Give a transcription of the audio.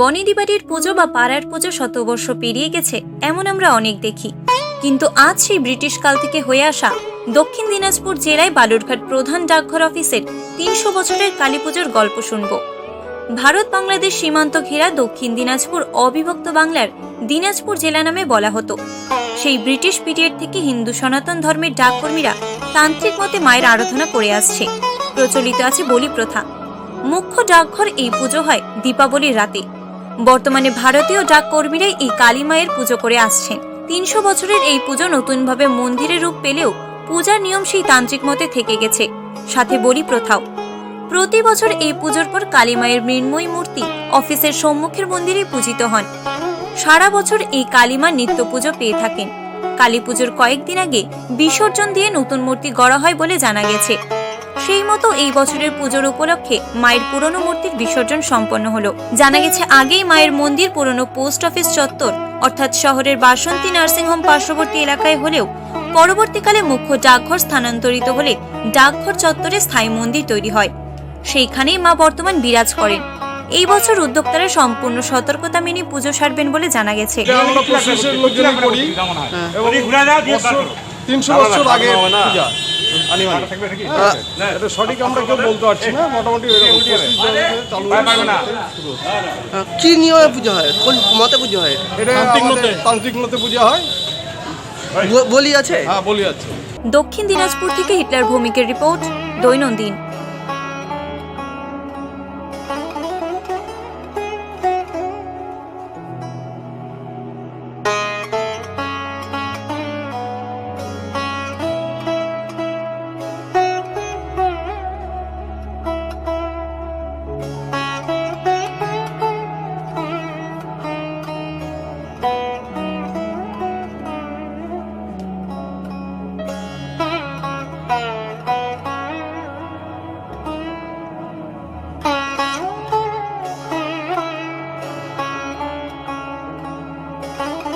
বনেদিবাড়ির পুজো বা পাড়ার পুজো শতবর্ষ পেরিয়ে গেছে এমন আমরা অনেক দেখি, কিন্তু আজ সেই ব্রিটিশ কাল থেকে হয়ে আসা দক্ষিণ দিনাজপুর জেলায় বালুরঘাট প্রধান ডাকঘর অফিসের ৩০০ বছরের কালী পুজোর গল্প শুনব। ভারত বাংলাদেশ সীমান্ত ঘেরা দক্ষিণ দিনাজপুর অবিভক্ত বাংলার দিনাজপুর জেলা নামে বলা হতো। সেই ব্রিটিশ পিরিয়ড থেকে হিন্দু সনাতন ধর্মের ডাককর্মীরা তান্ত্রিক মতে মায়ের আরাধনা করে আসছে। প্রচলিত আছে বলি প্রথা। মুখ্য ডাকঘর এই পুজো হয় দীপাবলির রাতে। বর্তমানে ভারতীয় ডাককর্মীরাই এই কালী মায়ের পুজো করে আসছেন। ৩০০ বছরের এই পুজো নতুনভাবে মন্দিরের রূপ পেলেও পূজার নিয়ম সেই তান্ত্রিক মতে থেকে গেছে, সাথে বলি প্রথাও। প্রতি বছর এই পুজোর পর কালী মায়ের মৃন্ময়ী মূর্তি অফিসের সম্মুখের মন্দিরে পূজিত হন। সারা বছর এই কালী মা নিত্য পুজো পেয়ে থাকেন। কালী পুজোর কয়েকদিন আগে বিসর্জন দিয়ে নতুন মূর্তি গড়া হয় বলে জানা গেছে। সেই মতো এই বছরের পুজোর উপলক্ষে মায়ের পুরনো মূর্তির বিসর্জন সম্পন্ন হলো। জানা গেছে আগেই মায়ের মন্দির পুরনো পোস্ট অফিস চত্বর অর্থাৎ শহরের বাসন্তী নার্সিংহোম পার্শ্ববর্তী এলাকায় হলেও পরবর্তীকালে মুখ্য ডাকঘর স্থানান্তরিত হলে ডাকঘর চত্বরে স্থায়ী মন্দির তৈরি হয়। সেইখানেই মা বর্তমান বিরাজ করেন। এই বছর উদ্যোক্তারা সম্পূর্ণ সতর্কতা মেনে পুজো সারবেন বলে জানা গেছে। ৩০০ বছর আগে সঠিক আমরা কেউ বলতে পারছি না, মোটামুটি কি নিয়মে পুজো হয়, কোন মতে পুজো হয়? এটা তান্ত্রিক মতে পুজো হয়। বলি আছে? হ্যাঁ, বলি আছে। দক্ষিণ দিনাজপুর থেকে হিটলার ভৌমিকের রিপোর্ট, দৈনন্দিন।